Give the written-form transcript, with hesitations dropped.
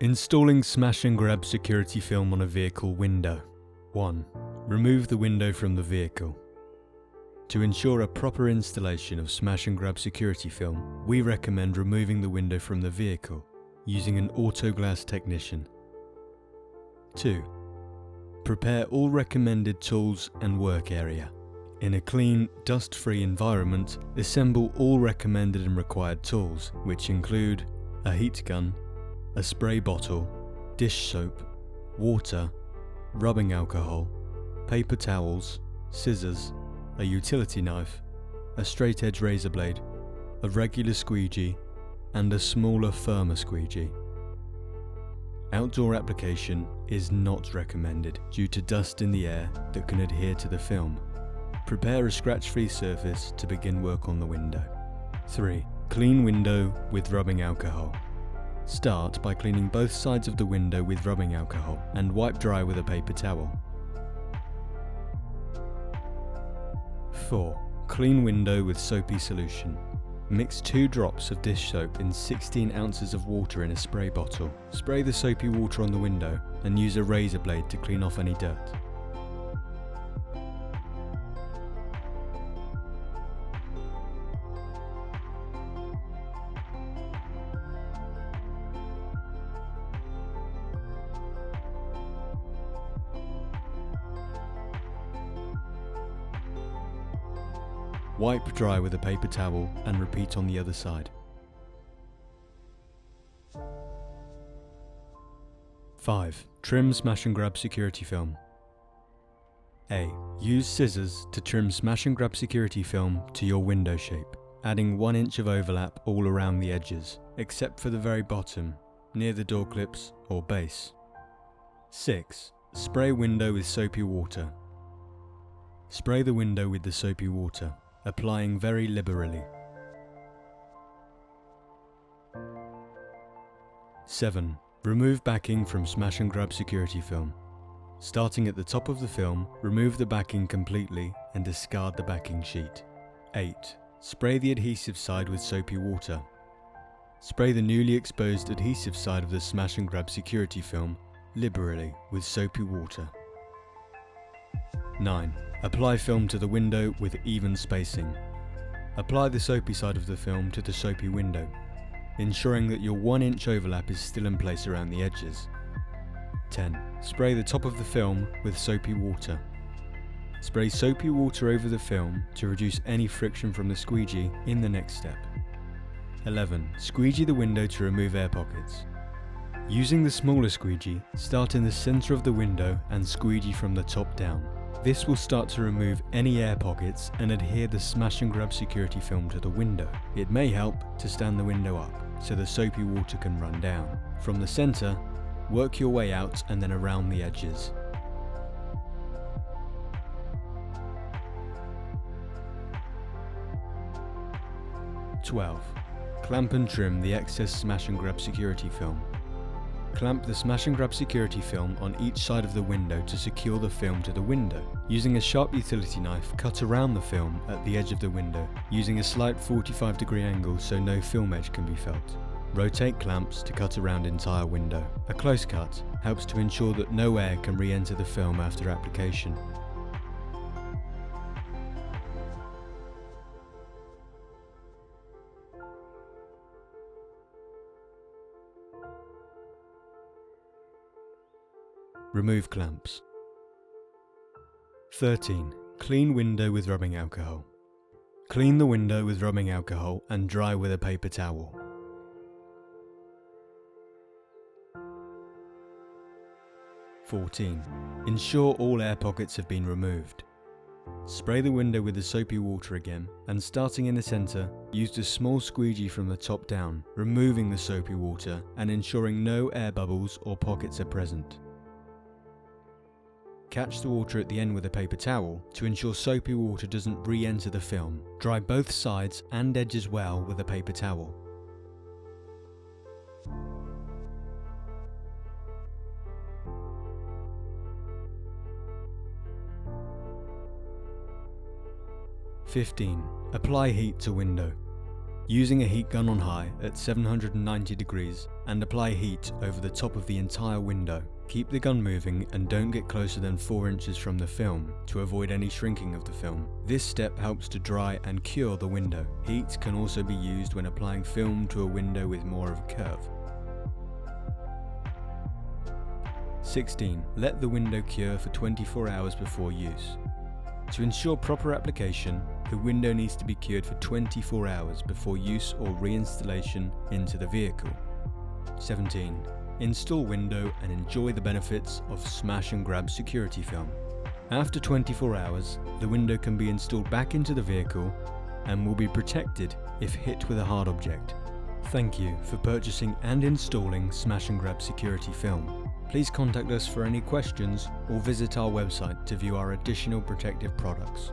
Installing smash and grab security film on a vehicle window. 1. Remove the window from the vehicle. To ensure a proper installation of smash and grab security film, we recommend removing the window from the vehicle using an Autoglass technician. 2. Prepare all recommended tools and work area. In a clean, dust-free environment, assemble all recommended and required tools, which include a heat gun, a spray bottle, dish soap, water, rubbing alcohol, paper towels, scissors, a utility knife, a straight edge razor blade, a regular squeegee, and a smaller, firmer squeegee. Outdoor application is not recommended due to dust in the air that can adhere to the film. Prepare a scratch-free surface to begin work on the window. 3. Clean window with rubbing alcohol. Start by cleaning both sides of the window with rubbing alcohol and wipe dry with a paper towel. 4. Clean window with soapy solution. Mix 2 drops of dish soap in 16 ounces of water in a spray bottle. Spray the soapy water on the window and use a razor blade to clean off any dirt. Wipe dry with a paper towel and repeat on the other side. 5. Trim smash and grab security film. A. Use scissors to trim smash and grab security film to your window shape, adding 1 inch of overlap all around the edges, except for the very bottom, near the door clips or base. 6. Spray window with soapy water. Spray the window with the soapy water, applying very liberally. 7. Remove backing from smash and grab security film. Starting at the top of the film, remove the backing completely and discard the backing sheet. 8. Spray the adhesive side with soapy water. Spray the newly exposed adhesive side of the smash and grab security film liberally with soapy water. 9. Apply film to the window with even spacing. Apply the soapy side of the film to the soapy window, ensuring that your 1 inch overlap is still in place around the edges. 10. Spray the top of the film with soapy water. Spray soapy water over the film to reduce any friction from the squeegee in the next step. 11. Squeegee the window to remove air pockets. Using the smaller squeegee, start in the center of the window and squeegee from the top down. This will start to remove any air pockets and adhere the smash and grab security film to the window. It may help to stand the window up so the soapy water can run down. From the center, work your way out and then around the edges. (12) Clamp and trim the excess smash and grab security film. Clamp the smash and grab security film on each side of the window to secure the film to the window. Using a sharp utility knife, cut around the film at the edge of the window, using a slight 45-degree angle so no film edge can be felt. Rotate clamps to cut around entire window. A close cut helps to ensure that no air can re-enter the film after application. Remove clamps. 13. Clean window with rubbing alcohol. Clean the window with rubbing alcohol and dry with a paper towel. 14. Ensure all air pockets have been removed. Spray the window with the soapy water again, and starting in the center, use the small squeegee from the top down, removing the soapy water and ensuring no air bubbles or pockets are present. Catch the water at the end with a paper towel to ensure soapy water doesn't re-enter the film. Dry both sides and edges well with a paper towel. (15) Apply heat to window. Using a heat gun on high at 790 degrees and apply heat over the top of the entire window. Keep the gun moving and don't get closer than 4 inches from the film to avoid any shrinking of the film. This step helps to dry and cure the window. Heat can also be used when applying film to a window with more of a curve. 16. Let the window cure for 24 hours before use. To ensure proper application, the window needs to be cured for 24 hours before use or reinstallation into the vehicle. 17. Install window and enjoy the benefits of Smash and Grab security film. After 24 hours, the window can be installed back into the vehicle and will be protected if hit with a hard object. Thank you for purchasing and installing Smash and Grab security film. Please contact us for any questions or visit our website to view our additional protective products.